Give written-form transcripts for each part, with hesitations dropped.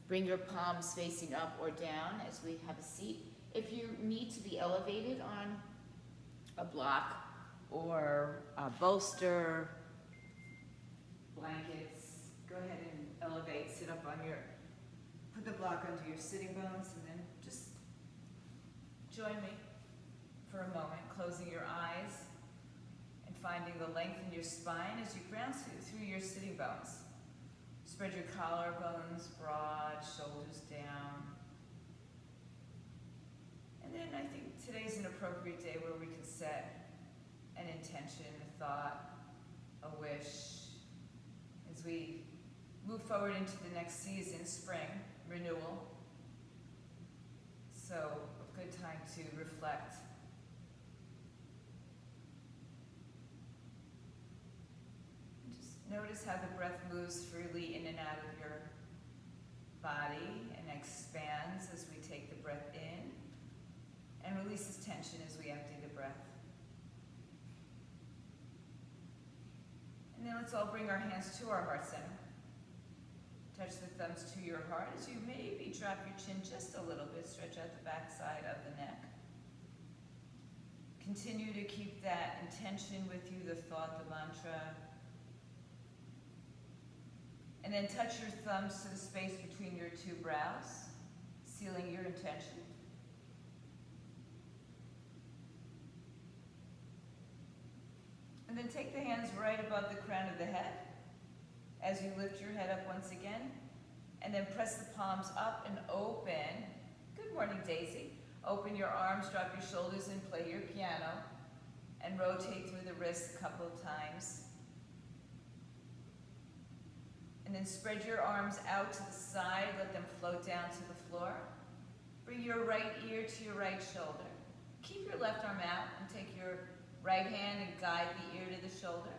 Bring your palms facing up or down as we have a seat. If you need to be elevated on a block or a bolster, blankets, go ahead and elevate, sit up on your, put the block under your sitting bones, and then just join me for a moment, closing your eyes and finding the length in your spine as you ground through your sitting bones. Spread your collarbones broad, shoulders down. And then I think today's an appropriate day where we can set an intention, a thought, a wish, as we move forward into the next season, spring, renewal. So a good time to reflect. Notice how the breath moves freely in and out of your body and expands as we take the breath in and releases tension as we empty the breath. And then let's all bring our hands to our heart center. Touch the thumbs to your heart as you maybe drop your chin just a little bit, stretch out the back side of the neck. Continue to keep that intention with you, the thought, the mantra. And then touch your thumbs to the space between your two brows, sealing your intention. And then take the hands right above the crown of the head as you lift your head up once again. And then press the palms up and open. Good morning, Daisy. Open your arms, drop your shoulders, and play your piano. And rotate through the wrists a couple of times. And then spread your arms out to the side, let them float down to the floor. Bring your right ear to your right shoulder. Keep your left arm out and take your right hand and guide the ear to the shoulder.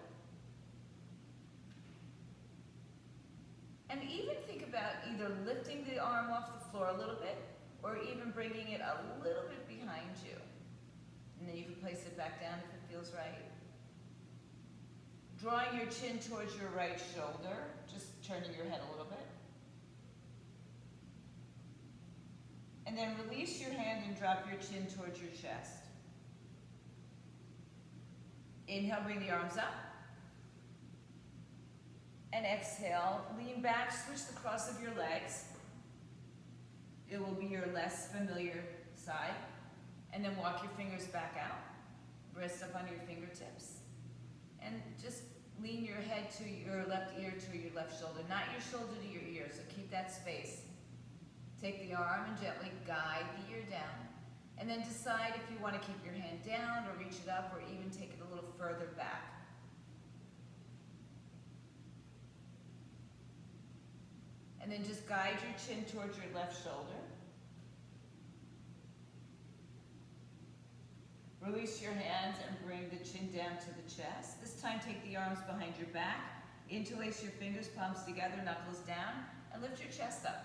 And even think about either lifting the arm off the floor a little bit or even bringing it a little bit behind you. And then you can place it back down if it feels right. Drawing your chin towards your right shoulder, just turning your head a little bit. And then release your hand and drop your chin towards your chest. Inhale, bring the arms up. And exhale, lean back, switch the cross of your legs. It will be your less familiar side. And then walk your fingers back out. Wrist up on your fingertips. And just lean your head to your left ear to your left shoulder, not your shoulder to your ear, so keep that space. Take the arm and gently guide the ear down. And then decide if you want to keep your hand down or reach it up or even take it a little further back. And then just guide your chin towards your left shoulder. Release your hands and bring the chin down to the chest. This time take the arms behind your back. Interlace your fingers, palms together, knuckles down, and lift your chest up.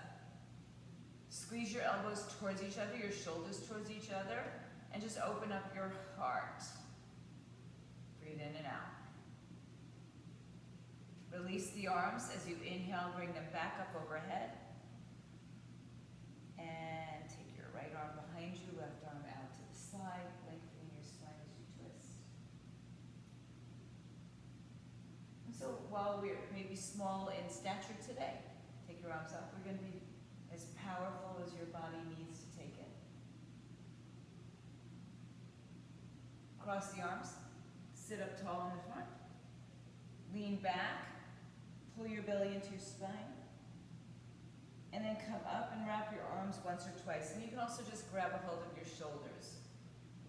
Squeeze your elbows towards each other, your shoulders towards each other, and just open up your heart. Breathe in and out. Release the arms as you inhale, bring them back up overhead. And take your right arm behind you, left arm out to the side, lengthening your spine as you twist. And so while we're maybe small in stature today, take your arms up. We're going to be as powerful as your body needs to take it. Cross the arms, sit up tall in the front, lean back, pull your belly into your spine, and then come up and wrap your arms once or twice. And you can also just grab a hold of your shoulders.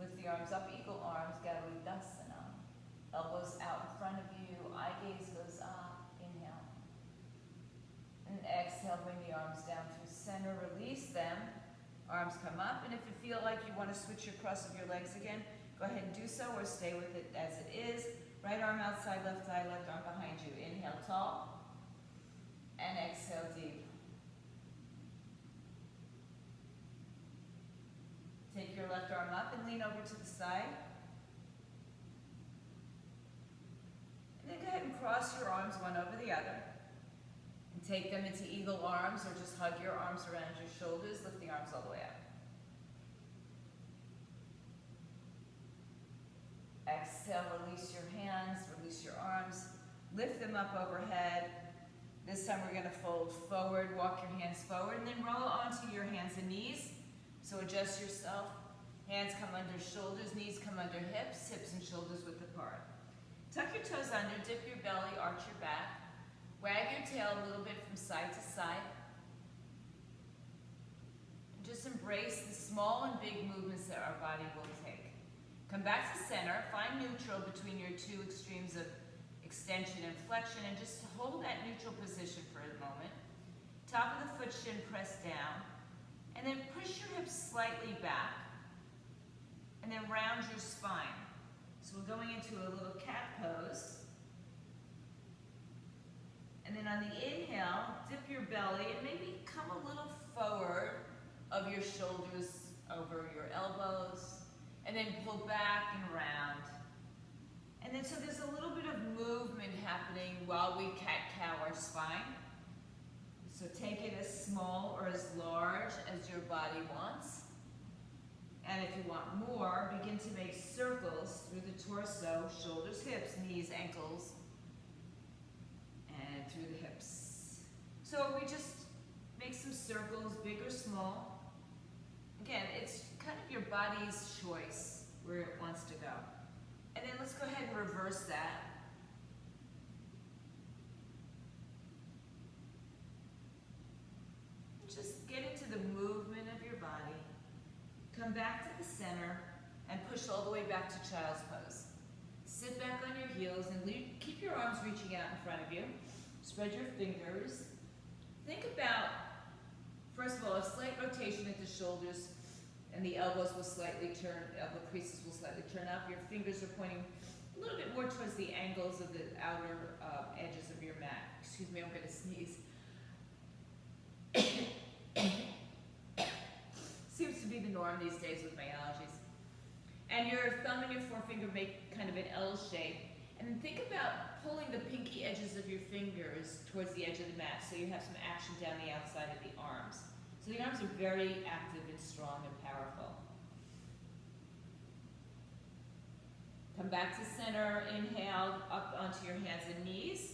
Lift the arms up, eagle arms, Garudasana. Elbows out in front of you, eye gaze goes up, inhale. And exhale, bring the arms down through center, release them. Arms come up, and if you feel like you want to switch your cross of your legs again, go ahead and do so or stay with it as it is. Right arm outside, left thigh, left arm behind you. Inhale tall, and exhale deep. Take your left arm up and lean over to the side. And then go ahead and cross your arms one over the other. And Take them into eagle arms or just hug your arms around your shoulders. Lift the arms all the way up. Exhale, release your hands, release your arms. Lift them up overhead. This time we're going to fold forward, walk your hands forward, and then roll onto your hands and knees. So adjust yourself. Hands come under shoulders, knees come under hips, hips and shoulders width apart. Tuck your toes under, dip your belly, arch your back. Wag your tail a little bit from side to side. And just embrace the small and big movements that our body will take. Come back to center, find neutral between your two extremes of extension and flexion, and just hold that neutral position for a moment. Top of the foot shin press down, and then push your hips slightly back, and then round your spine. So we're going into a little cat pose. And then on the inhale, dip your belly and maybe come a little forward of your shoulders over your elbows, and then pull back and round. And then so there's a little bit of movement happening while we cat-cow our spine. So take it as small or as large as your body wants. And if you want more, begin to make circles through the torso, shoulders, hips, knees, ankles, and through the hips. So we just make some circles, big or small. Again, it's kind of your body's choice where it wants to go. And then let's go ahead and reverse that. Just get into the movement of your body. Come back to the center and push all the way back to child's pose. Sit back on your heels and keep your arms reaching out in front of you. Spread your fingers. Think about, first of all, a slight rotation at the shoulders, and the elbows will slightly turn, elbow creases will slightly turn up. Your fingers are pointing a little bit more towards the angles of the outer edges of your mat. Excuse me, I'm going to sneeze. Seems to be the norm these days with my allergies. And your thumb and your forefinger make kind of an L shape. And think about pulling the pinky edges of your fingers towards the edge of the mat so you have some action down the outside of the arms. So the arms are very active and strong and powerful. Come back to center, inhale, up onto your hands and knees.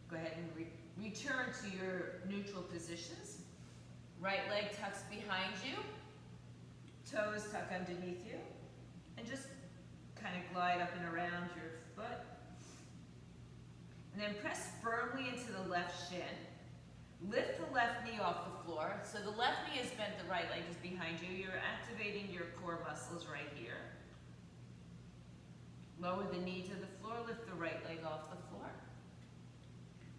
Go ahead and return to your neutral positions. Right leg tucks behind you, toes tuck underneath you, and just kind of glide up and around your foot. And then press firmly into the left shin. Lift the left knee off the floor. So the left knee is bent, the right leg is behind you. You're activating your core muscles right here. Lower the knee to the floor, lift the right leg off the floor.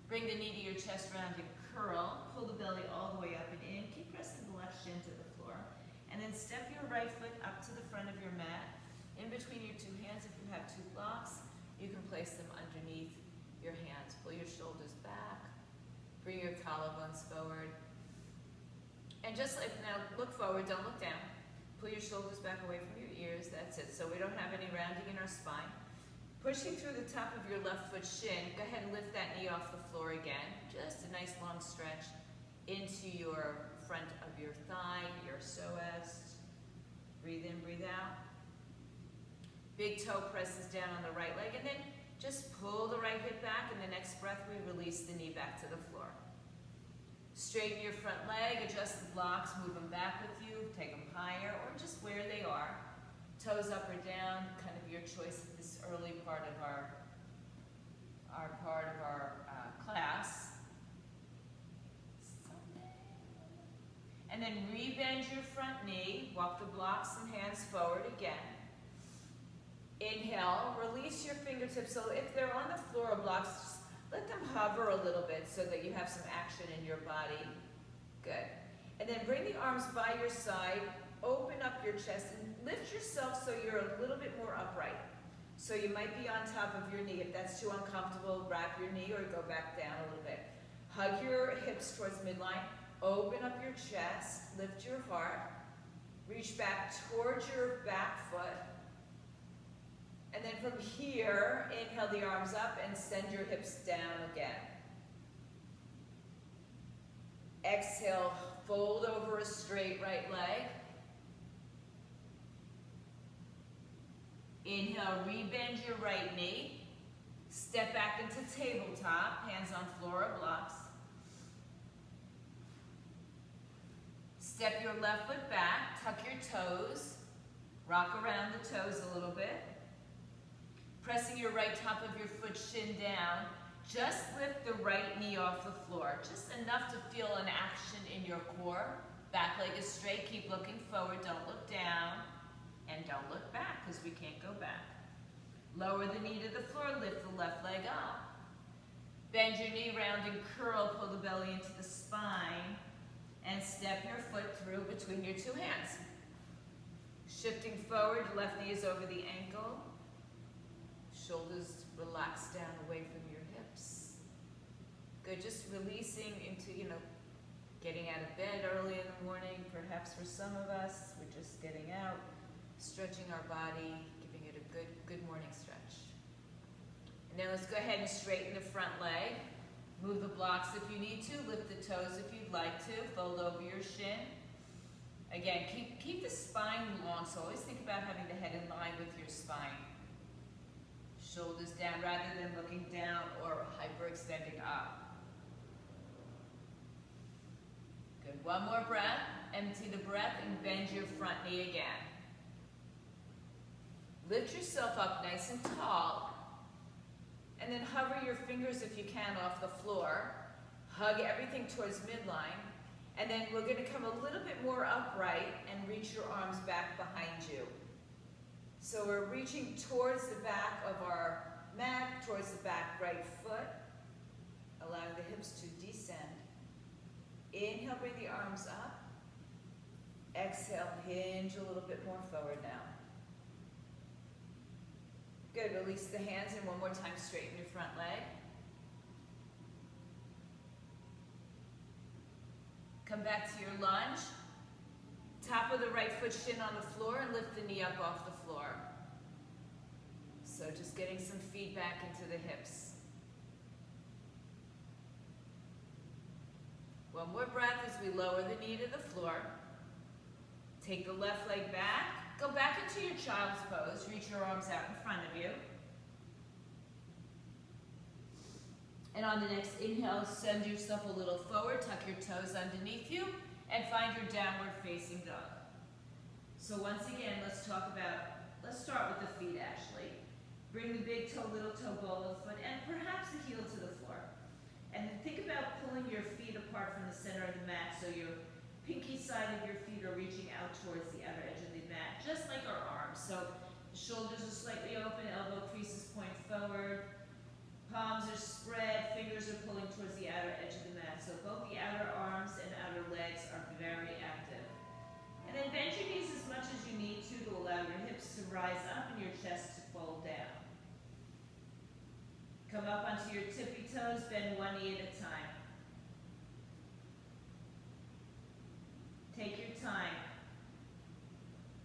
Bring the knee to your chest round and curl. Pull the belly all the way up and in. Keep pressing the left shin to the floor. And then step your right foot up to the front of your mat. In between your two hands, if you have two blocks, you can place them underneath your hands. Pull your shoulders back. Bring your collarbones forward. And just like now, look forward, don't look down. Pull your shoulders back away from your ears. That's it. So we don't have any rounding in our spine. Pushing through the top of your left foot shin, go ahead and lift that knee off the floor again. Just a nice long stretch into your front of your thigh, your psoas. Breathe in, breathe out. Big toe presses down on the right leg, and then just pull the right hip back, and the next breath we release the knee back to the floor. Straighten your front leg, adjust the blocks, move them back with you, take them higher, or just where they are. Toes up or down, kind of your choice at this early part of our class. And then rebend your front knee, walk the blocks and hands forward again. Inhale, release your fingertips. So if they're on the floor or blocks, just let them hover a little bit so that you have some action in your body. Good. And then bring the arms by your side, open up your chest, and lift yourself so you're a little bit more upright. So you might be on top of your knee. If that's too uncomfortable, wrap your knee or go back down a little bit. Hug your hips towards midline. Open up your chest, lift your heart. Reach back towards your back foot. And then from here, inhale the arms up and send your hips down again. Exhale, fold over a straight right leg. Inhale, rebend your right knee. Step back into tabletop, hands on floor or blocks. Step your left foot back, tuck your toes. Rock around the toes a little bit. Pressing your right top of your foot shin down. Just lift the right knee off the floor. Just enough to feel an action in your core. Back leg is straight, keep looking forward, don't look down. And don't look back, because we can't go back. Lower the knee to the floor, lift the left leg up. Bend your knee round and curl, pull the belly into the spine. And step your foot through between your two hands. Shifting forward, left knee is over the ankle. Shoulders relax down away from your hips. Good, just releasing into, getting out of bed early in the morning. Perhaps for some of us, we're just getting out. Stretching our body, giving it a good morning stretch. And then let's go ahead and straighten the front leg. Move the blocks if you need to. Lift the toes if you'd like to. Fold over your shin. Again, keep the spine long, so always think about having the head in line with your spine. Shoulders down rather than looking down or hyperextending up. Good, one more breath. Empty the breath and bend your front knee again. Lift yourself up nice and tall, and then hover your fingers if you can off the floor. Hug everything towards midline, and then we're going to come a little bit more upright and reach your arms back behind you. So we're reaching towards the back of our mat, towards the back right foot, allowing the hips to descend. Inhale, bring the arms up. Exhale, hinge a little bit more forward now. Good, release the hands, and one more time, straighten your front leg. Come back to your lunge. Top of the right foot shin on the floor, and lift the knee up off the floor. So just getting some feedback into the hips. One more breath as we lower the knee to the floor. Take the left leg back. Go back into your child's pose. Reach your arms out in front of you. And on the next inhale, send yourself a little forward. Tuck your toes underneath you and find your downward facing dog. So once again, let's start with the feet actually. Bring the big toe, little toe, ball of the foot, and perhaps the heel to the floor. And think about pulling your feet apart from the center of the mat so your pinky side of your feet are reaching out towards the outer edge of the mat, just like our arms. So the shoulders are slightly open, elbow creases point forward, palms are spread, fingers are pulling towards the outer edge of the mat. So both the outer arms and outer legs are very active. And then bend your knees as much as you need to allow your hips to rise up and your chest to fold down. Come up onto your tippy toes, bend one knee at a time. Take your time.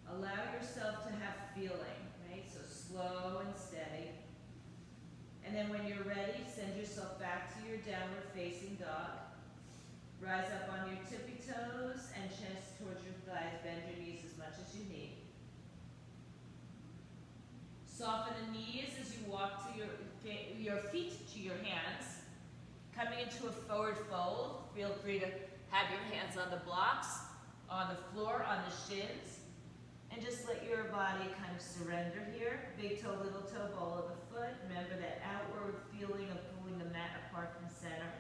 Allow yourself to have feeling, right? So slow and steady. And then when you're ready, send yourself back to your downward facing dog. Rise up on your tippy toes and chest towards your thighs. Bend your knees as much as you need. Soften the knees as you walk to your feet to your hands. Coming into a forward fold. Feel free to have your hands on the blocks, on the floor, on the shins. And just let your body kind of surrender here. Big toe, little toe, ball of the foot. Remember that outward feeling of pulling the mat apart from center.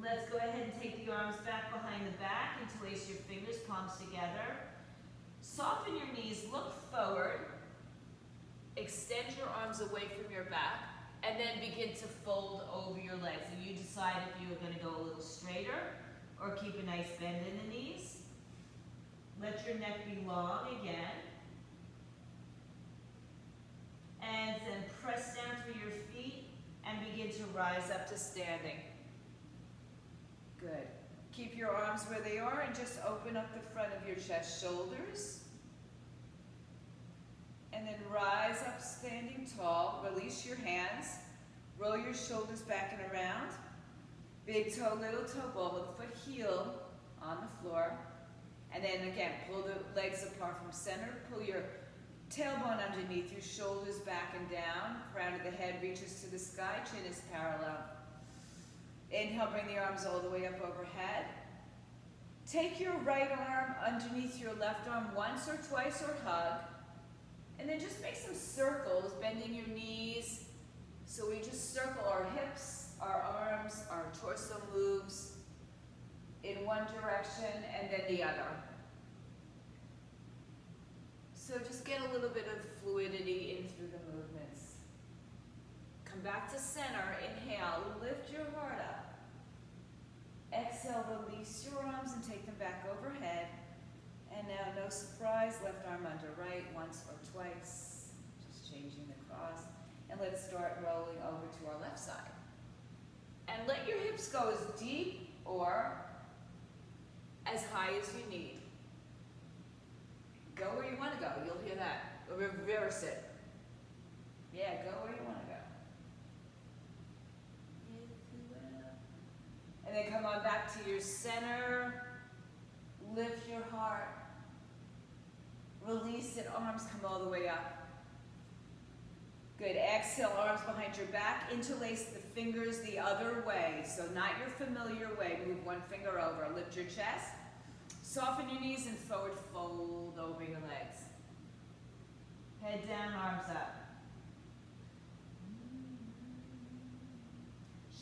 Let's go ahead and take the arms back behind the back. Interlace your fingers, palms together. Soften your knees, look forward. Extend your arms away from your back. And then begin to fold over your legs. And you decide if you're going to go a little straighter or keep a nice bend in the knees. Let your neck be long again. And then press down through your feet and begin to rise up to standing. Good. Keep your arms where they are and just open up the front of your chest, shoulders. And then rise up standing tall. Release your hands. Roll your shoulders back and around. Big toe, little toe ball with foot heel on the floor. And then again, pull the legs apart from center. Pull your tailbone underneath you, shoulders back and down. Crown of the head reaches to the sky, chin is parallel. Inhale, bring the arms all the way up overhead. Take your right arm underneath your left arm once or twice or hug. And then just make some circles, bending your knees. So we just circle our hips, our arms, our torso moves in one direction and then the other. So just get a little bit of fluidity in through the movements. Come back to center, inhale, lift your heart up. Exhale, release your arms and take them back overhead. And now, no surprise, left arm under right, once or twice. Just changing the cross. And let's start rolling over to our left side. And let your hips go as deep or as high as you need. Go where you want to go. You'll hear that. Or reverse it. Yeah, go where you want to go. And then come on back to your center. Lift your heart. Release it. Arms come all the way up. Good. Exhale, arms behind your back. Interlace the fingers the other way. So not your familiar way. Move one finger over. Lift your chest. Soften your knees and forward fold over your legs. Head down, arms up.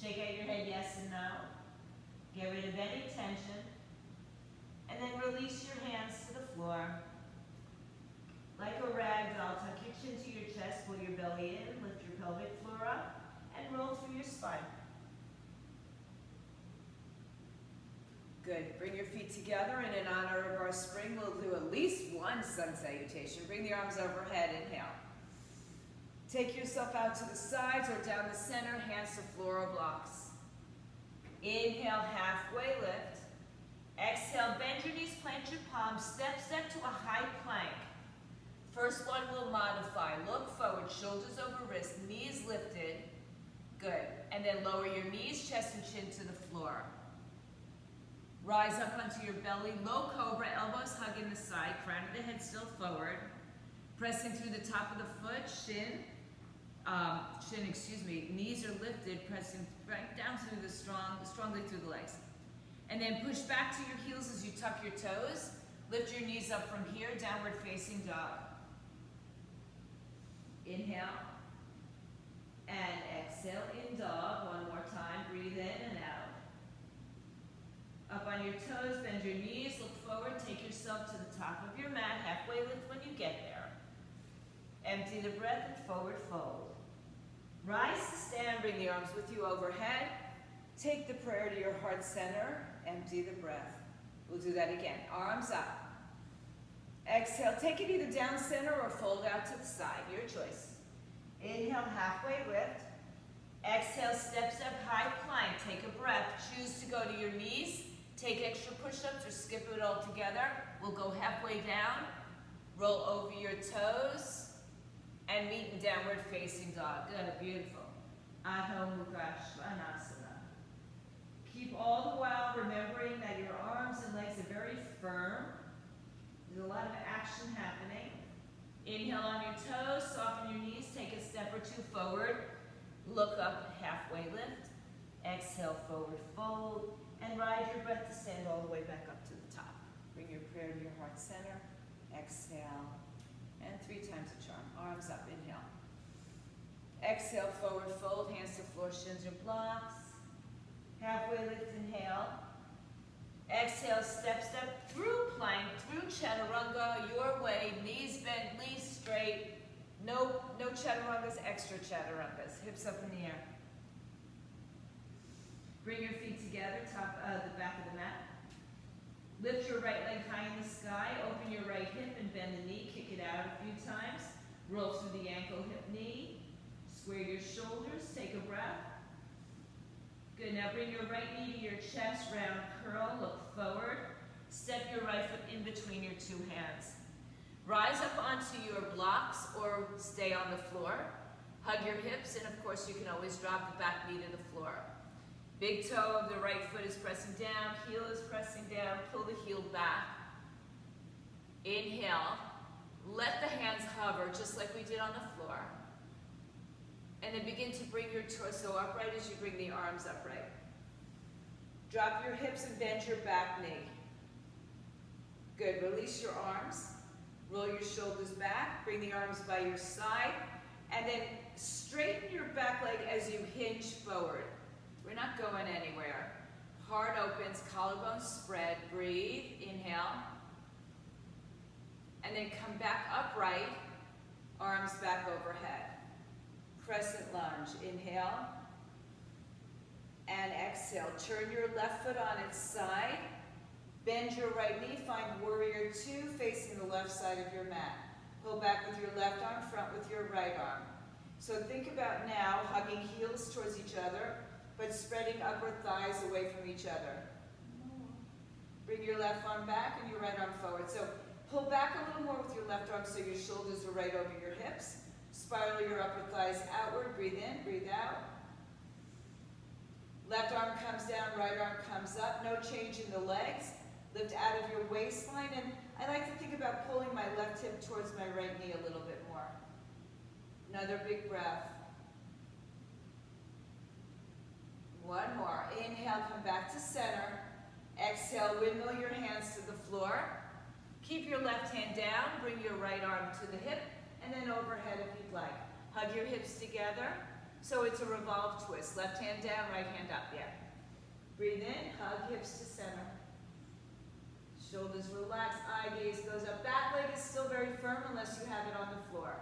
Shake out your head yes and no. Get rid of any tension. And then release your hands to the floor. Like a rag doll, tuck your chin to your chest, pull your belly in, lift your pelvic floor up, and roll through your spine. Good. Bring your feet together, and in honor of our spring, we'll do at least one sun salutation. Bring the arms overhead. Inhale. Take yourself out to the sides or down the center, hands to floor or blocks. Inhale, halfway lift. Exhale, bend your knees, plant your palms, step to a high plank. First one will modify. Look forward, shoulders over wrist, knees lifted. Good. And then lower your knees, chest and chin to the floor. Rise up onto your belly, low cobra, elbows hugging the side, crown of the head still forward. Pressing through the top of the foot, knees are lifted, pressing right down through the strongly through the legs. And then push back to your heels as you tuck your toes. Lift your knees up from here, downward facing dog. Inhale. And exhale in dog. One more time. Breathe in and out. Up on your toes, bend your knees, look forward, take yourself to the top of your mat, halfway lift when you get there. Empty the breath and forward fold. Rise to stand, bring the arms with you overhead. Take the prayer to your heart center, empty the breath. We'll do that again. Arms up. Exhale, take it either down center or fold out to the side, your choice. Inhale, halfway lift. Exhale, step, high plank. Take a breath. Choose to go to your knees. Take extra push-ups or skip it all together. We'll go halfway down. Roll over your toes. And meet in downward facing dog. Good, beautiful. Adho Mukha Svanasana. Keep all the while remembering that your arms and legs are very firm. There's a lot of action happening. Inhale on your toes, soften your knees, take a step or two forward. Look up, halfway lift. Exhale, forward fold. And ride your breath to stand all the way back up to the top. Bring your prayer to your heart center. Exhale. And 3 times a charm. Arms up, inhale. Exhale, forward fold, hands to floor, shins or blocks. Halfway lift, inhale. Exhale, step through plank, through chaturanga, your way, knees bent, knees straight. No chaturangas, extra chaturangas. Hips up in the air. Bring your feet together, the back of the mat. Lift your right leg high in the sky, open your right hip and bend the knee, kick it out a few times. Roll through the ankle, hip, knee. Square your shoulders, take a breath. Good, now bring your right knee to your chest, round curl, look forward. Step your right foot in between your 2 hands. Rise up onto your blocks or stay on the floor. Hug your hips, and of course you can always drop the back knee to the floor. Big toe of the right foot is pressing down, heel is pressing down, pull the heel back. Inhale, let the hands hover just like we did on the floor. And then begin to bring your torso upright as you bring the arms upright. Drop your hips and bend your back knee. Good, release your arms. Roll your shoulders back, bring the arms by your side, and then straighten your back leg as you hinge forward. We're not going anywhere. Heart opens, collarbone spread, breathe, inhale. And then come back upright, arms back overhead. Crescent lunge, inhale. And exhale, turn your left foot on its side. Bend your right knee, find warrior two facing the left side of your mat. Pull back with your left arm, front with your right arm. So think about now hugging heels towards each other, but spreading upper thighs away from each other. Bring your left arm back and your right arm forward. So pull back a little more with your left arm so your shoulders are right over your hips. Spiral your upper thighs outward. Breathe in, breathe out. Left arm comes down, right arm comes up. No change in the legs. Lift out of your waistline. And I like to think about pulling my left hip towards my right knee a little bit more. Another big breath. One more. Inhale, come back to center. Exhale, windmill your hands to the floor. Keep your left hand down. Bring your right arm to the hip. And then overhead if you'd like. Hug your hips together. So it's a revolve twist. Left hand down, right hand up. Yeah. Breathe in, hug hips to center. Shoulders relax, eye gaze goes up. Back leg is still very firm unless you have it on the floor.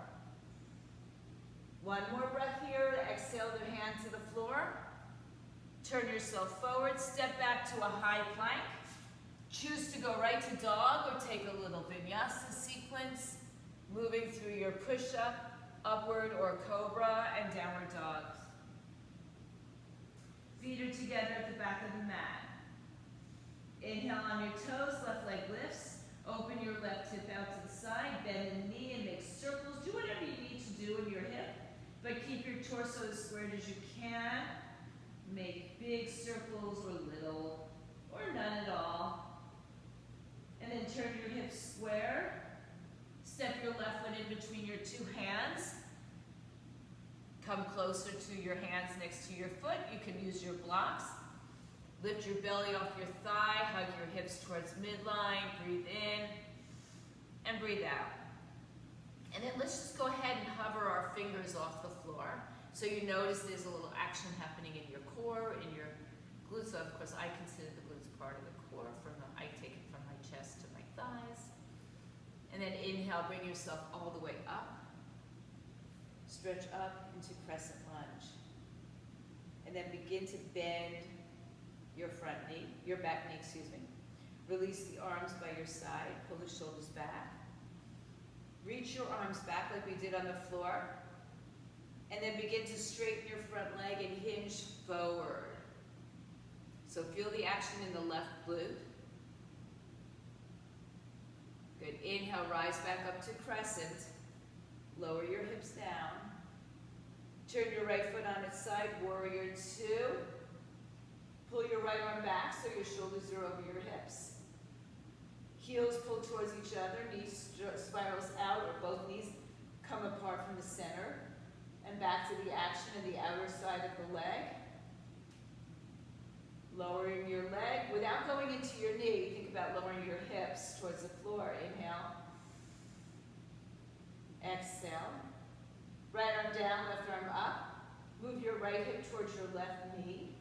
One more breath here. Exhale the hand to the floor. Turn yourself forward. Step back to a high plank. Choose to go right to dog or take a little vinyasa sequence. Moving through your push-up, upward or cobra, and downward dogs. Feet are together at the back of the mat. Inhale on your toes, left leg lifts. Open your left hip out to the side, bend the knee and make circles. Do whatever you need to do in your hip, but keep your torso as squared as you can. Make big circles or little, or none at all. And then turn your hips square. Step your left foot in between your two hands. Come closer to your hands next to your foot. You can use your blocks. Lift your belly off your thigh. Hug your hips towards midline. Breathe in and breathe out. And then let's just go ahead and hover our fingers off the floor. So you notice there's a little action happening in your core, in your glutes. So of course, I consider the glutes part of the core. I take it from my chest to my thighs. And then inhale, bring yourself all the way up. Stretch up into crescent lunge. And then begin to bend your front knee, your back knee, excuse me. Release the arms by your side, pull the shoulders back. Reach your arms back like we did on the floor. And then begin to straighten your front leg and hinge forward. So feel the action in the left glute. Good. Inhale, rise back up to crescent. Lower your hips down. Turn your right foot on its side, warrior two. Pull your right arm back so your shoulders are over your hips. Heels pull towards each other, knees spirals out, or both knees come apart from the center. And back to the action of the outer side of the leg. Lowering your leg without going into your knee. Think about lowering your hips towards the floor. Inhale. Exhale. Right arm down, left arm up. Move your right hip towards your left knee.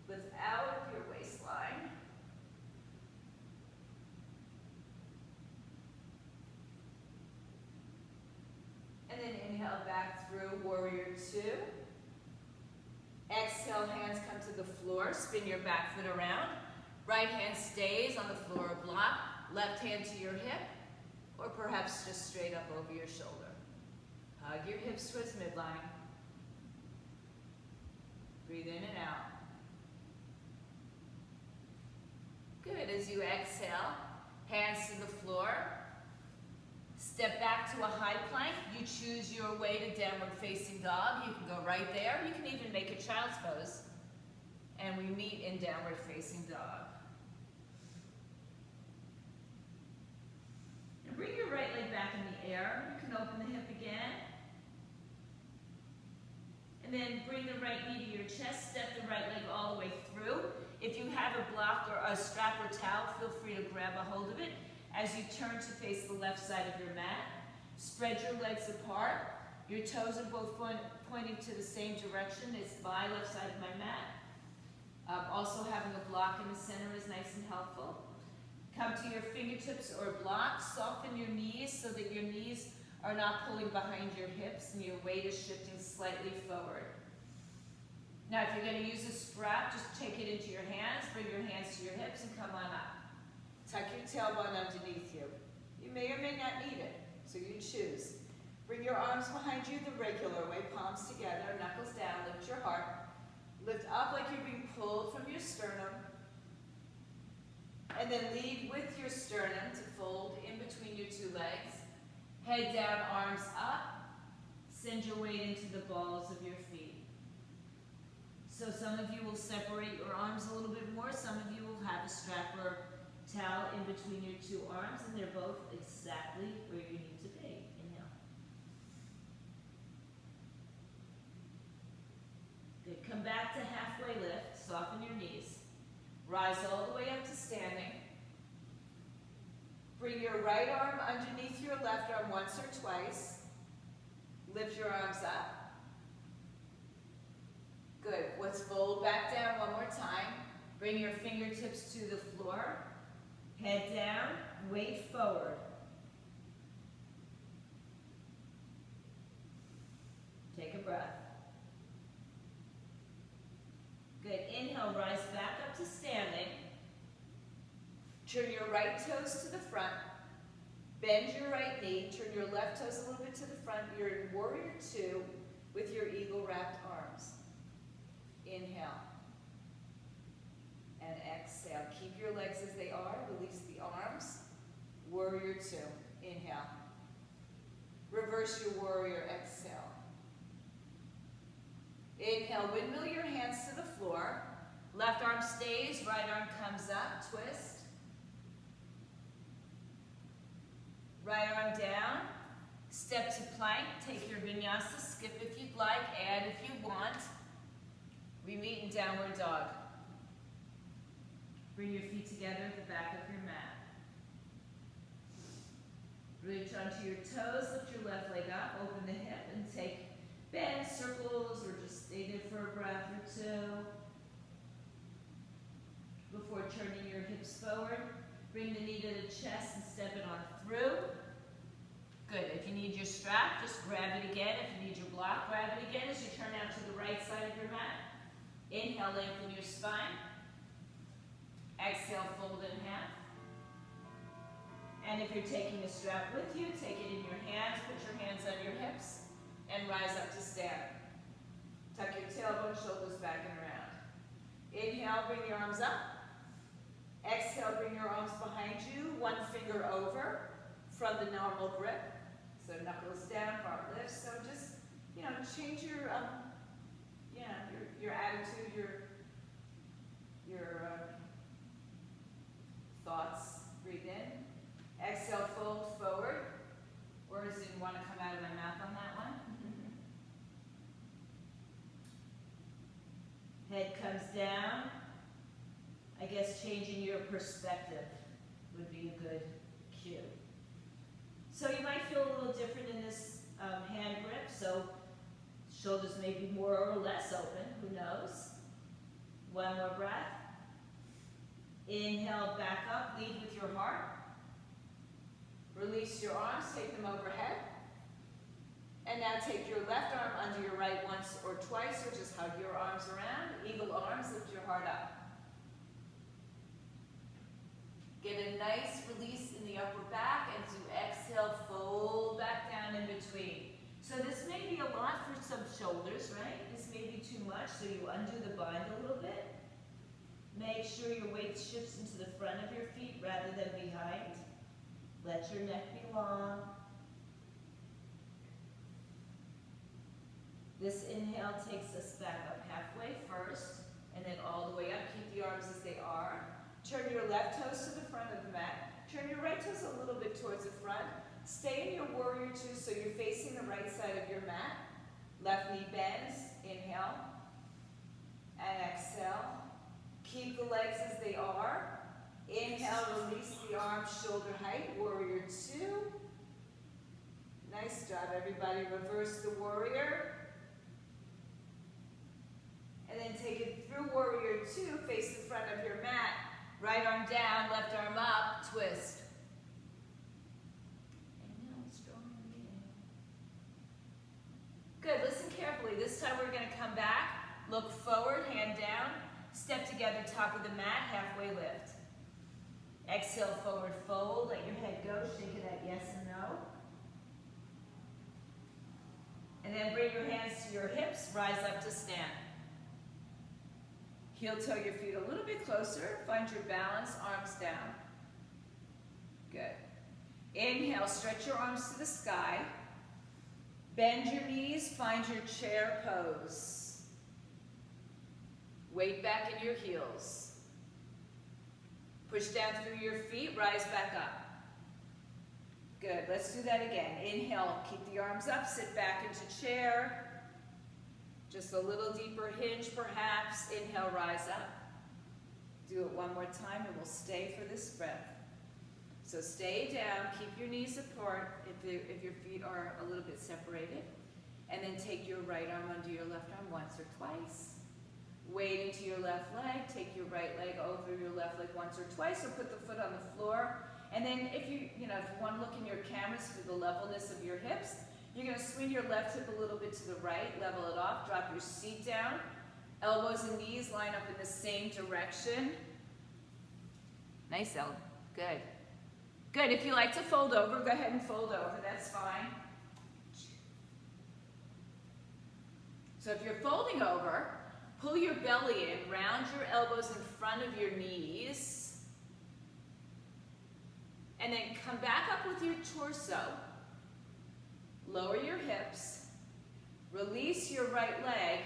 Lift out of your waistline. And then inhale back through warrior two. Exhale, hands come to the floor. Spin your back foot around. Right hand stays on the floor or block. Left hand to your hip, or perhaps just straight up over your shoulder. Hug your hips towards midline. Breathe in and out. Good. As you exhale, hands to the floor. Step back to a high plank. You choose your way to downward facing dog. You can go right there. You can even make a child's pose. And we meet in downward facing dog. And bring your right leg back in the air. You can open the hip again. And then bring the right knee to your chest, step the right leg all the way through. If you have a block or a strap or towel, feel free to grab a hold of it as you turn to face the left side of your mat. Spread your legs apart. Your toes are both pointing to the same direction. It's my left side of my mat. Also having a block in the center is nice and helpful. Come to your fingertips or blocks. Soften your knees so that your knees are not pulling behind your hips and your weight is shifting slightly forward. Now if you're going to use a strap, just take it into your hands, bring your hands to your hips and come on up. Tuck your tailbone underneath you. You may or may not need it, so you choose. Bring your arms behind you the regular way, palms together, knuckles down, lift your heart. Lift up like you're being pulled from your sternum. And then lead with your sternum to fold in between your two legs. Head down, arms up. Send your weight into the balls of your feet. So some of you will separate your arms a little bit more. Some of you will have a strap or towel in between your two arms, and they're both exactly where you need to be. Inhale. Good. Come back to halfway lift. Soften your knees. Rise all the way up to standing. Bring your right arm underneath your left arm once or twice. Lift your arms up. Good. Let's fold back down one more time. Bring your fingertips to the floor. Head down, weight forward. Take a breath. Good. Inhale, rise back up to standing. Turn your right toes to the front. Bend your right knee. Turn your left toes a little bit to the front. You're in warrior two with your eagle wrapped arms. Inhale. And exhale. Keep your legs as they are. Release the arms. Warrior two. Inhale. Reverse your warrior. Exhale. Inhale. Windmill your hands to the floor. Left arm stays. Right arm comes up. Twist. Right arm down. Step to plank. Take your vinyasa. Skip if you'd like. Add if you want. We meet in downward dog. Bring your feet together at the back of your mat. Reach onto your toes, lift your left leg up, open the hip, and take bend circles, or just stay there for a breath or two. Before turning your hips forward, bring the knee to the chest and step it on through. Good. If you need your strap, just grab it again. If you need your block, grab it again as you turn out to the right side of your mat. Inhale, lengthen your spine. Exhale, fold in half. And if you're taking a strap with you, take it in your hands, put your hands on your hips, and rise up to stand. Tuck your tailbone, shoulders back and around. Inhale, bring your arms up. Exhale, bring your arms behind you, one finger over from the normal grip. So knuckles down, heart lifts. So just, change your attitude, your thoughts. Breathe in. Exhale, fold forward. Words didn't want to come out of my mouth on that one. Head comes down. I guess changing your perspective would be a good cue. So you might feel a little different in this hand grip. So shoulders may be more or less open. Who knows? One more breath. Inhale, back up, lead with your heart. Release your arms, take them overhead. And now take your left arm under your right once or twice, or just hug your arms around. Eagle arms, lift your heart up. Get a nice release in the upper back, and as you exhale, fold back down in between. So this may be a lot for some shoulders, right? This may be too much, so you undo the bind a little bit. Make sure your weight shifts into the front of your feet rather than behind. Let your neck be long. This inhale takes us back up halfway first, and then all the way up. Keep the arms as they are. Turn your left toes to the front of the mat. Turn your right toes a little bit towards the front. Stay in your warrior two, so you're facing the right side of your mat. Left knee bends. Inhale. And exhale. Keep the legs as they are. Inhale, release the arms shoulder height. Warrior two. Nice job, everybody. Reverse the warrior. And then take it through warrior two. Face the front of your mat. Right arm down, left arm up. Twist. And now strong again. Good. Listen carefully. This time we're going to come back. Look forward, hand down. Step together, top of the mat, halfway lift. Exhale, forward fold. Let your head go. Shake it at yes and no. And then bring your hands to your hips. Rise up to stand. Heel toe your feet a little bit closer. Find your balance, arms down. Good. Inhale, stretch your arms to the sky. Bend your knees, find your chair pose. Weight back in your heels. Push down through your feet, rise back up. Good, let's do that again. Inhale, keep the arms up, sit back into chair. Just a little deeper hinge perhaps. Inhale, rise up. Do it one more time and we'll stay for this breath. So stay down, keep your knees apart if your feet are a little bit separated. And then take your right arm under your left arm once or twice. Weight into your left leg, take your right leg over your left leg once or twice, or put the foot on the floor. And then if you want to look in your cameras for the levelness of your hips, you're going to swing your left hip a little bit to the right, level it off, drop your seat down. Elbows and knees line up in the same direction. Nice, El. Good. Good. If you like to fold over, go ahead and fold over. That's fine. So if you're folding over, pull your belly in, round your elbows in front of your knees, and then come back up with your torso. Lower your hips, release your right leg,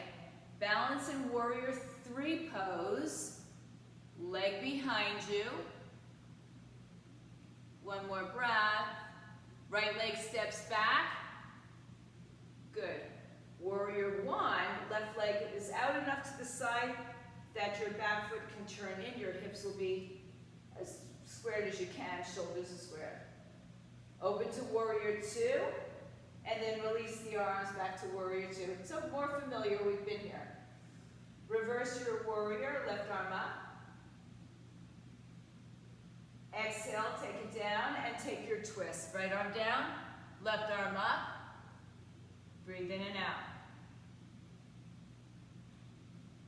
balance in warrior three pose, leg behind you. One more breath. Right leg steps back. Good. Warrior one, left leg is out enough to the side that your back foot can turn in. Your hips will be as squared as you can, shoulders are squared. Open to warrior two, and then release the arms back to warrior two. So more familiar, we've been here. Reverse your warrior, left arm up. Exhale, take it down, and take your twist. Right arm down, left arm up. Breathe in and out.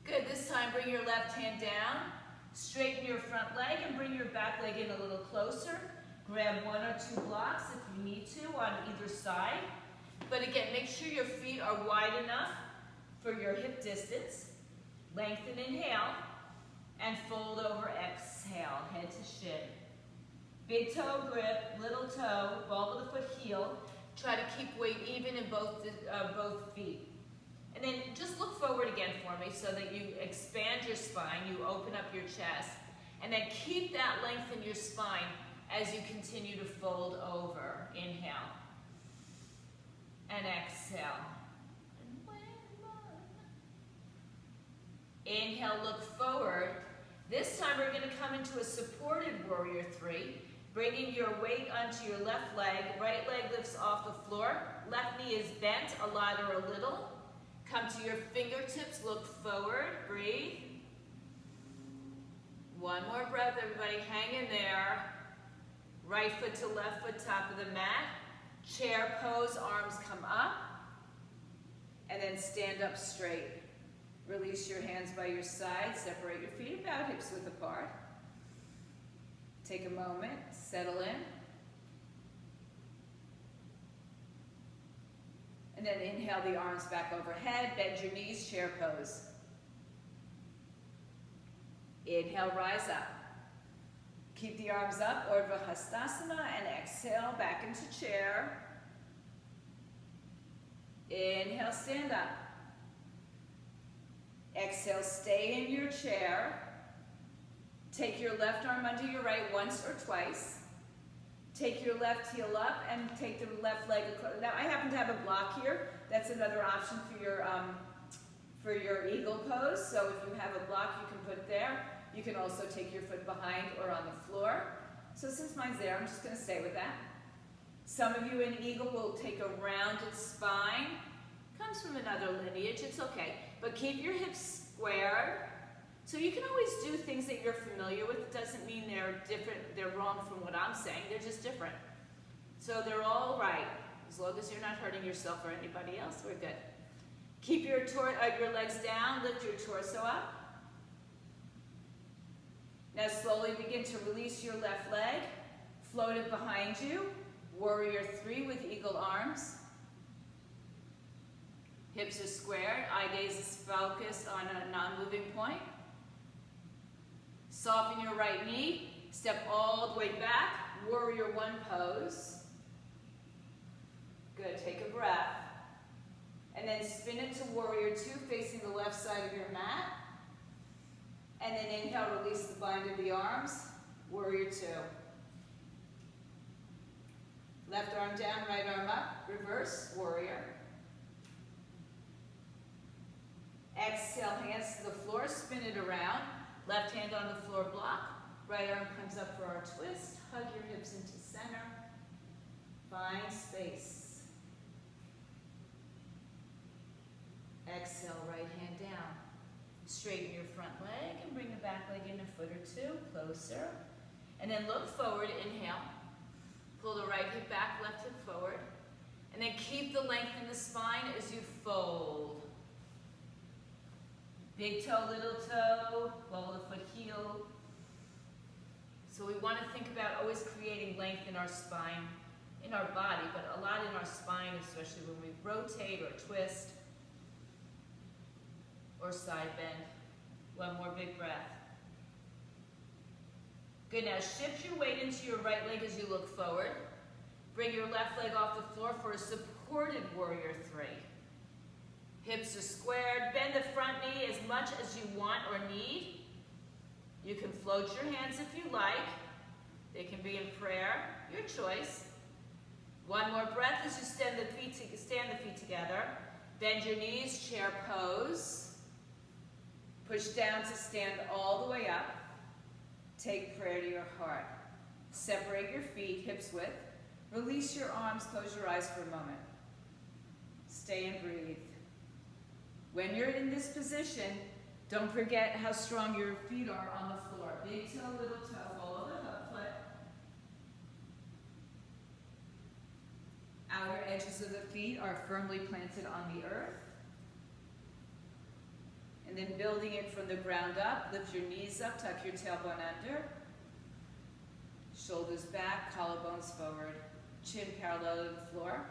Good, this time bring your left hand down, straighten your front leg, and bring your back leg in a little closer. Grab one or two blocks if you need to on either side. But again, make sure your feet are wide enough for your hip distance. Lengthen, inhale, and fold over, exhale, head to shin. Big toe grip, little toe, ball of the foot heel. Try to keep weight even in both feet. And then just look forward again for me so that you expand your spine, you open up your chest, and then keep that length in your spine as you continue to fold over. Inhale. And exhale. Inhale, look forward. This time we're going to come into a supported warrior three. Bringing your weight onto your left leg. Right leg lifts off the floor. Left knee is bent a lot or a little. Come to your fingertips, look forward, breathe. One more breath, everybody, hang in there. Right foot to left foot, top of the mat. Chair pose, arms come up. And then stand up straight. Release your hands by your side, separate your feet about hips width apart. Take a moment, settle in. And then inhale the arms back overhead, bend your knees, chair pose. Inhale, rise up. Keep the arms up, Urdhva Hastasana, and exhale back into chair. Inhale, stand up. Exhale, stay in your chair. Take your left arm under your right once or twice. Take your left heel up and take the left leg across. Now I happen to have a block here. That's another option for your eagle pose. So if you have a block you can put there. You can also take your foot behind or on the floor. So since mine's there, I'm just going to stay with that. Some of you in eagle will take a rounded spine. Comes from another lineage, it's okay. But keep your hips squared. So you can always do things that you're familiar with. It doesn't mean they're different, they're wrong from what I'm saying. They're just different. So they're all right. As long as you're not hurting yourself or anybody else, we're good. Keep your legs down, lift your torso up. Now slowly begin to release your left leg. Float it behind you. Warrior 3 with eagle arms. Hips are squared. Eye gaze is focused on a non-moving point. Soften your right knee. Step all the way back. Warrior 1 pose. Good. Take a breath. And then spin it to Warrior 2, facing the left side of your mat. And then inhale, release the bind of the arms. Warrior 2. Left arm down, right arm up. Reverse, warrior. Exhale, hands to the floor, spin it around. Left hand on the floor block. Right arm comes up for our twist. Hug your hips into center. Find space. Exhale, right hand down. Straighten your front leg and bring the back leg in a foot or two, closer. And then look forward, inhale. Pull the right hip back, left hip forward. And then keep the length in the spine as you fold. Big toe, little toe, ball of foot, heel. So we want to think about always creating length in our spine, in our body, but a lot in our spine, especially when we rotate or twist or side bend. One more big breath. Good, now shift your weight into your right leg as you look forward. Bring your left leg off the floor for a supported warrior 3. Hips are squared. Bend the front knee as much as you want or need. You can float your hands if you like. They can be in prayer, your choice. One more breath as you stand the feet together. Bend your knees, chair pose. Push down to stand all the way up. Take prayer to your heart. Separate your feet, hips width. Release your arms, close your eyes for a moment. Stay and breathe. When you're in this position, don't forget how strong your feet are on the floor. Big toe, little toe, follow the hook foot. Outer edges of the feet are firmly planted on the earth. And then building it from the ground up, lift your knees up, tuck your tailbone under. Shoulders back, collarbones forward. Chin parallel to the floor.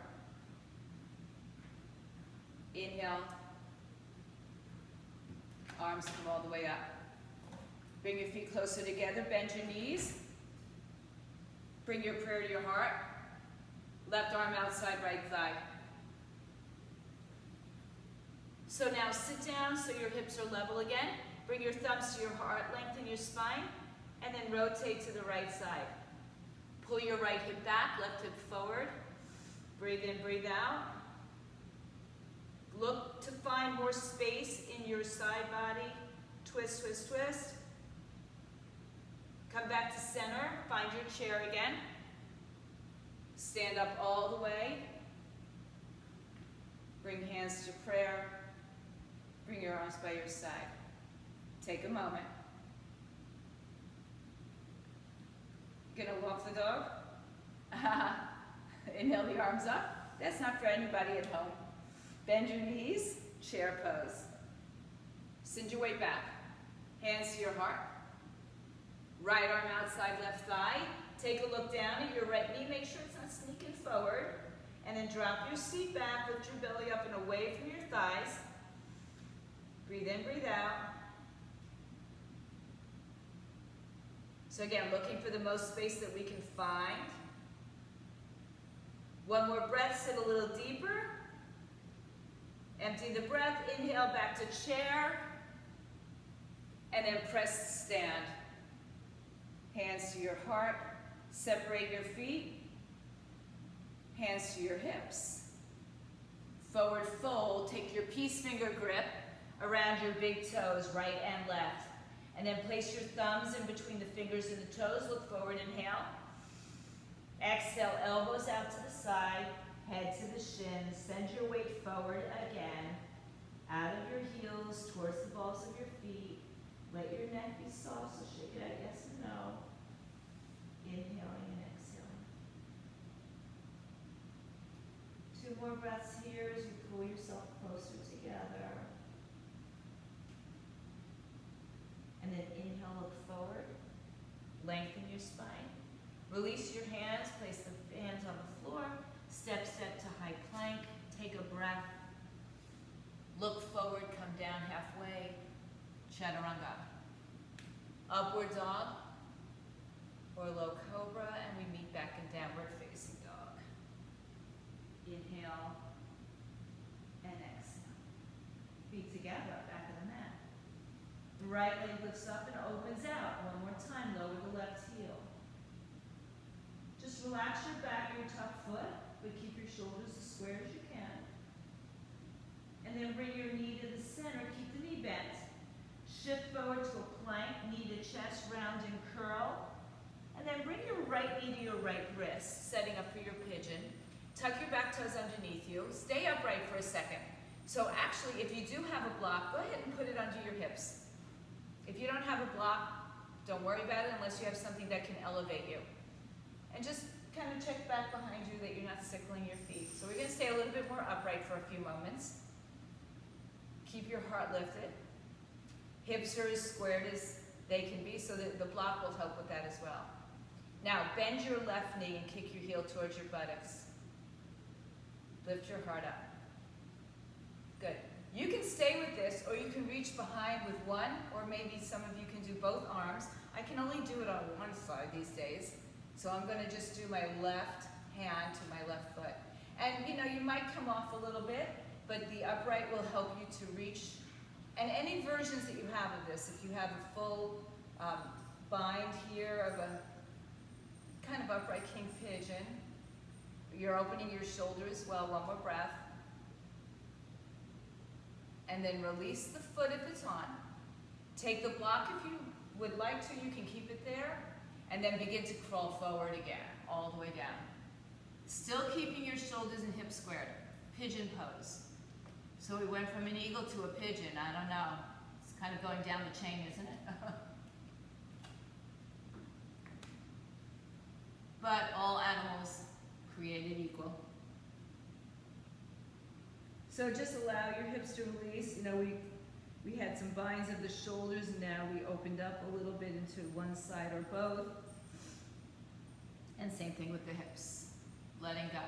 Inhale. Arms come all the way up. Bring your feet closer together, bend your knees. Bring your prayer to your heart. Left arm outside, right thigh. So now sit down so your hips are level again. Bring your thumbs to your heart, lengthen your spine, and then rotate to the right side. Pull your right hip back, left hip forward. Breathe in, breathe out. Look to find more space in your side body. Twist, twist, twist. Come back to center. Find your chair again. Stand up all the way. Bring hands to prayer. Bring your arms by your side. Take a moment. Gonna walk the dog? Inhale the arms up. That's not for anybody at home. Bend your knees, chair pose. Send your weight back. Hands to your heart. Right arm outside left thigh. Take a look down at your right knee. Make sure it's not sneaking forward. And then drop your seat back. Lift your belly up and away from your thighs. Breathe in, breathe out. So again, looking for the most space that we can find. One more breath, sit a little deeper. Empty the breath, inhale back to chair. And then press stand. Hands to your heart. Separate your feet. Hands to your hips. Forward fold. Take your peace finger grip around your big toes, right and left. And then place your thumbs in between the fingers and the toes. Look forward, inhale. Exhale, elbows out to the side, head to the shins. Send your weight forward again. Out of your heels, towards the balls of your feet. Let your neck be soft, so shake it out, yes and no. Inhaling and exhaling. 2 more breaths here as you pull yourself closer together. And then inhale, look forward. Lengthen your spine. Release your hands, place the hands on the floor. Step, step to high plank. Take a breath. Look forward, come down halfway. Chaturanga. Upward dog or low cobra, and we meet back in downward facing dog. Inhale and exhale. Feet together, back of the mat. The right leg lifts up and opens out. One more time, lower the left heel. Just relax your back, your top foot, but keep your shoulders as square as you can. And then bring your knee to the center, keep the knee bent. Shift forward to a plank, knee to chest, round and curl. And then bring your right knee to your right wrist, setting up for your pigeon. Tuck your back toes underneath you. Stay upright for a second. So actually, if you do have a block, go ahead and put it under your hips. If you don't have a block, don't worry about it unless you have something that can elevate you. And just kind of check back behind you that you're not sickling your feet. So we're going to stay a little bit more upright for a few moments. Keep your heart lifted. Hips are as squared as they can be, so that the block will help with that as well. Now, bend your left knee and kick your heel towards your buttocks. Lift your heart up. Good. You can stay with this, or you can reach behind with one, or maybe some of you can do both arms. I can only do it on one side these days. So I'm going to just do my left hand to my left foot. And you know, you might come off a little bit, but the upright will help you to reach. And any versions that you have of this, if you have a full bind here of a kind of upright king pigeon, you're opening your shoulder as well. One more breath. And then release the foot if it's on. Take the block if you would like to, you can keep it there. And then begin to crawl forward again, all the way down. Still keeping your shoulders and hips squared. Pigeon pose. So we went from an eagle to a pigeon. I don't know. It's kind of going down the chain, isn't it? But all animals created equal. So just allow your hips to release. You know, we had some binds of the shoulders, and now we opened up a little bit into one side or both. And same thing with the hips. Letting go.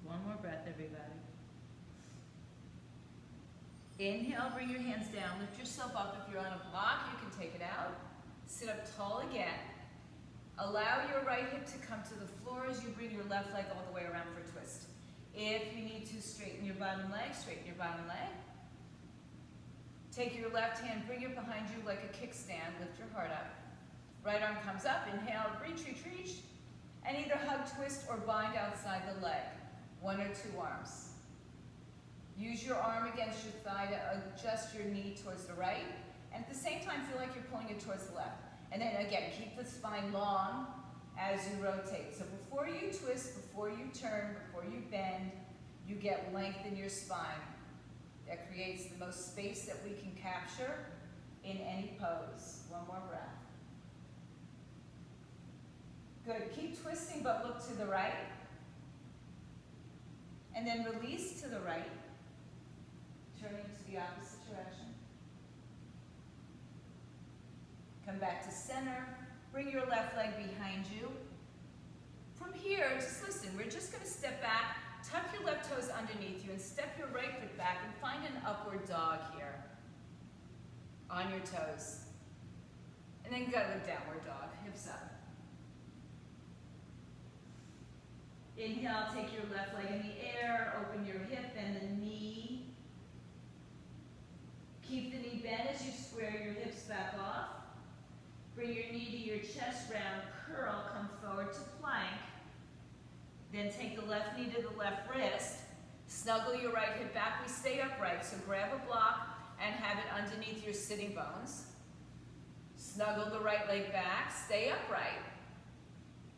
One more breath, everybody. Inhale, bring your hands down. Lift yourself up. If you're on a block, you can take it out. Sit up tall again. Allow your right hip to come to the floor as you bring your left leg all the way around for a twist. If you need to straighten your bottom leg, straighten your bottom leg. Take your left hand, bring it behind you like a kickstand. Lift your heart up. Right arm comes up. Inhale, reach, reach, reach. And either hug, twist, or bind outside the leg. 1 or 2 arms. Use your arm against your thigh to adjust your knee towards the right, and at the same time feel like you're pulling it towards the left. And then again, keep the spine long as you rotate. So before you twist, before you turn, before you bend, you get length in your spine. That creates the most space that we can capture in any pose. One more breath. Good. Keep twisting, but look to the right. And then release to the right. Turning to the opposite direction. Come back to center. Bring your left leg behind you. From here, just listen, we're just going to step back tuck your left toes underneath you and step your right foot back and find an upward dog here on your toes. And then go to downward dog, hips up. Inhale, take your left leg in the air, open your hip and the knee. Keep the knee bent as you square your hips back off. Bring your knee to your chest round, curl, come forward to plank. Then take the left knee to the left wrist. Snuggle your right hip back. We stay upright, so grab a block and have it underneath your sitting bones. Snuggle the right leg back, stay upright.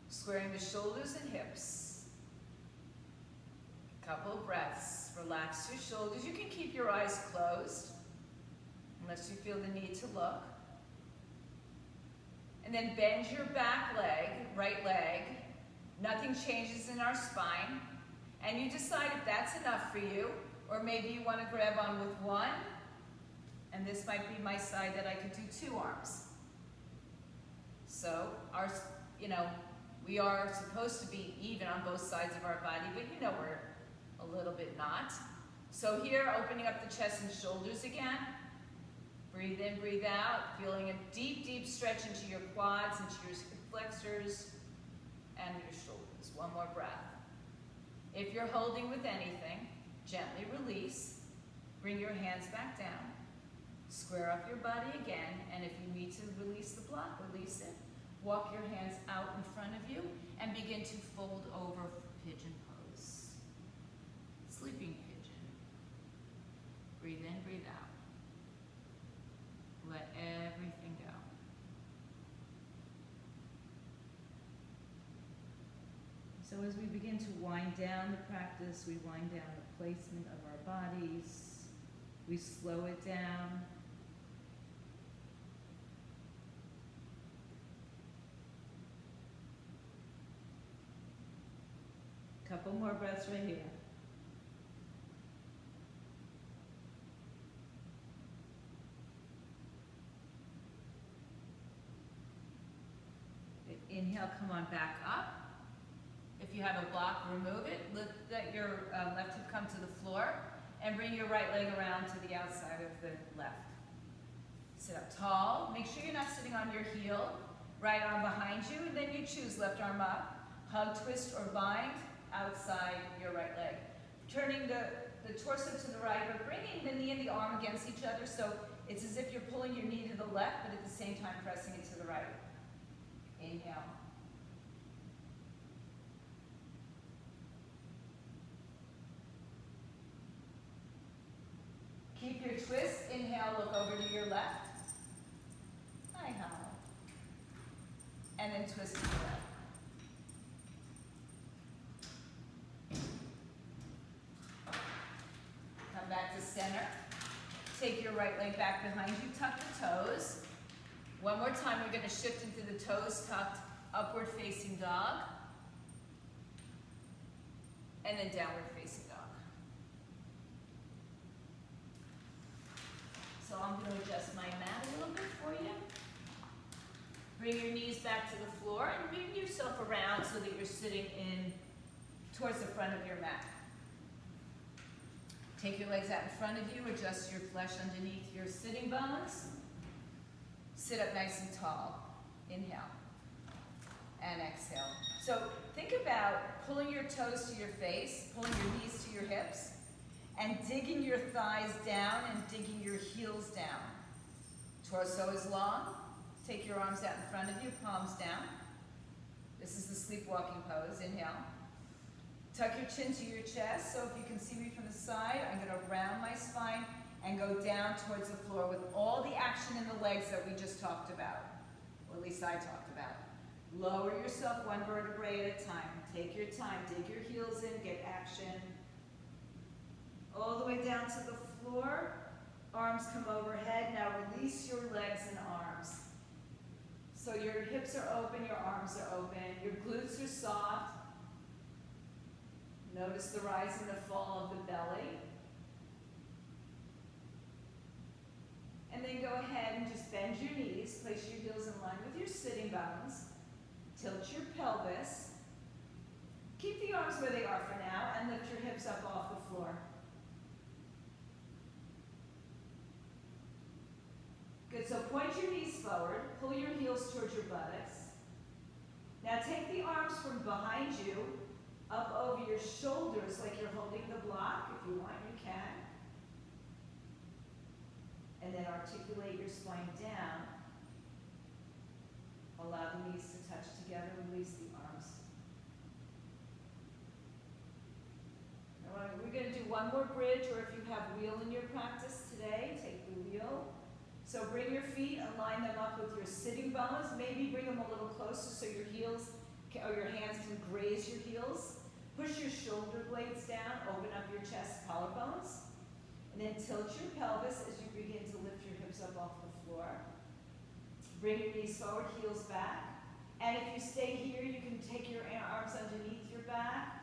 Squaring the shoulders and hips. Couple of breaths. Relax your shoulders. You can keep your eyes closed unless you feel the need to look. And then bend your back leg, right leg. Nothing changes in our spine. And you decide if that's enough for you, or maybe you want to grab on with one. And this might be my side that I could do 2 arms. So, we are supposed to be even on both sides of our body, but we're a little bit not. So here, opening up the chest and shoulders again. Breathe in, breathe out, feeling a deep, deep stretch into your quads, into your hip flexors, and your shoulders. One more breath. If you're holding with anything, gently release. Bring your hands back down. Square up your body again, and if you need to release the block, release it. Walk your hands out in front of you and begin to fold over for Pigeon Pose. Sleeping Pigeon. Breathe in, breathe out. Let everything go. So as we begin to wind down the practice, we wind down the placement of our bodies. We slow it down. Couple more breaths right here. Inhale, come on back up. If you have a block, remove it. Let your left hip come to the floor and bring your right leg around to the outside of the left. Sit up tall. Make sure you're not sitting on your heel. Right arm behind you, and then you choose left arm up. Hug, twist, or bind outside your right leg. Turning the torso to the right, but bringing the knee and the arm against each other, so it's as if you're pulling your knee to the left, but at the same time pressing it to the right. Inhale. Keep your twist. Inhale, look over to your left. Hi, hollow. And then twist to the left. Come back to center. Take your right leg back behind you. Tuck the toes. One more time, we're going to shift into the toes tucked, upward facing dog. And then downward facing dog. So I'm going to adjust my mat a little bit for you. Bring your knees back to the floor and move yourself around so that you're sitting in towards the front of your mat. Take your legs out in front of you, adjust your flesh underneath your sitting bones. Sit up nice and tall. Inhale. And exhale. So think about pulling your toes to your face, pulling your knees to your hips, and digging your thighs down and digging your heels down. Torso is long. Take your arms out in front of you, palms down. This is the Sleepwalking Pose. Inhale. Tuck your chin to your chest, so if you can see me from the side, I'm going to round my spine and go down towards the floor with all the action in the legs that we just talked about, or at least I talked about. Lower yourself one vertebrae at a time. Take your time, dig your heels in, get action. All the way down to the floor, arms come overhead. Now release your legs and arms. So your hips are open, your arms are open, your glutes are soft. Notice the rise and the fall of the belly. And then go ahead and just bend your knees, place your heels in line with your sitting bones, tilt your pelvis, Keep the arms where they are for now and lift your hips up off the floor. Good, so point your knees forward, pull your heels towards your buttocks. Now take the arms from behind you up over your shoulders like you're holding the block. If you want, you can. And then articulate your spine down. Allow the knees to touch together, release the arms. Now we're going to do one more bridge, or if you have wheel in your practice today, take the wheel. So bring your feet and line them up with your sitting bones. Maybe bring them a little closer so your heels or your hands can graze your heels. Push your shoulder blades down, open up your chest, collarbones. And then tilt your pelvis as you begin to lift your hips up off the floor. Bring your knees forward, heels back. And if you stay here, you can take your arms underneath your back,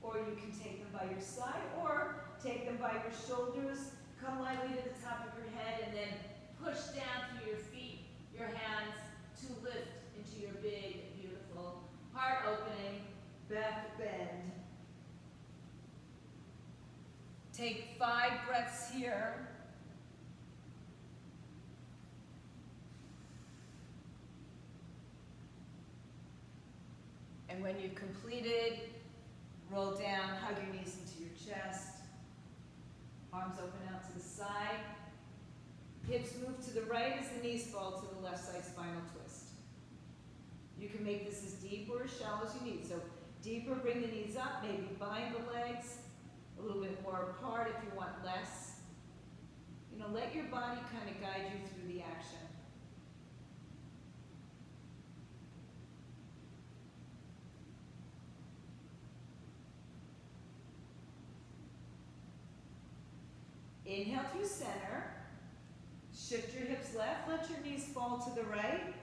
or you can take them by your side, or take them by your shoulders. Come lightly to the top of your head, and then push down through your feet, your hands, to lift into your big, beautiful, heart-opening back bend. Take 5 breaths here. And when you've completed, roll down, hug your knees into your chest. Arms open out to the side. Hips move to the right as the knees fall to the left side spinal twist. You can make this as deep or as shallow as you need. So deeper, bring the knees up, maybe bind the legs. A little bit more apart if you want less. You know, let your body kind of guide you through the action. Inhale through center. Shift your hips left. Let your knees fall to the right.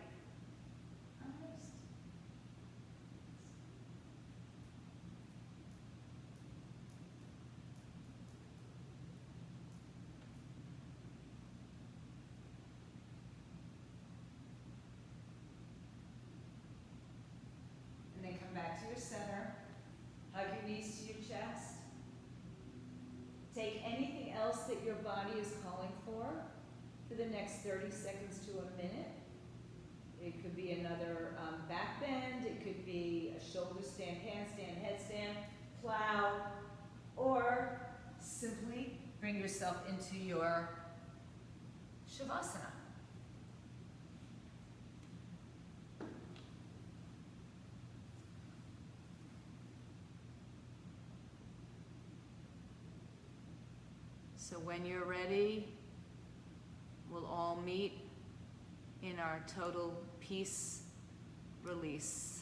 And then come back to your center. Hug your knees to your chest. Take anything else that your body is calling for the next 30 seconds to a minute. It could be another back bend. It could be a shoulder stand, handstand, headstand, plow, or simply bring yourself into your Shavasana. So when you're ready, we'll all meet in our total peace release.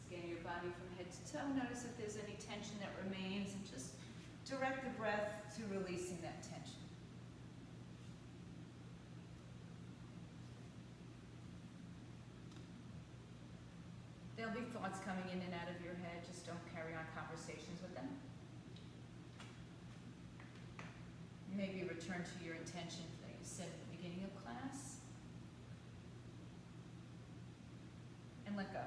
Scan your body from head to toe. Notice if there's any tension that remains, and just direct the breath to releasing that tension. There'll be thoughts coming in and out of your head. Just don't carry on conversations with them. Maybe return to your intention that you set at the beginning of class. And let go.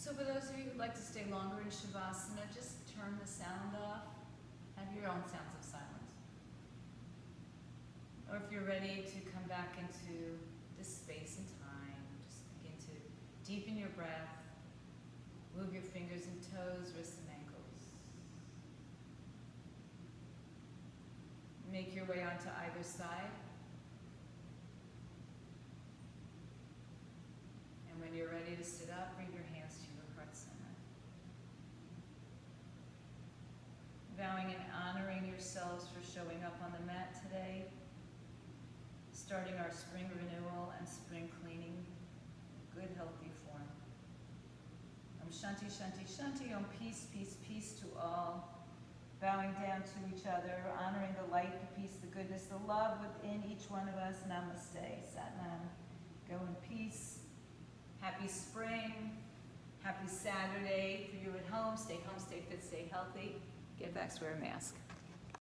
So for those of you who'd like to stay longer in Shavasana, just turn the sound off. Have your own sounds of silence. Or if you're ready to come back into this space and time, just begin to deepen your breath. Move your fingers and toes, wrists and ankles. Make your way onto either side. And when you're ready to sit up, bring your hands to your heart center. Vowing and honoring yourselves for showing up on the mat today, starting our spring renewal and spring cleaning, good healthy form. Om Shanti, Shanti, Shanti, Om peace, peace, peace to all. Bowing down to each other, honoring the light, the peace, the goodness, the love within each one of us. Namaste, Satnam. Go in peace. Happy spring. Happy Saturday for you at home. Stay fit, stay healthy. Get back, wear a mask.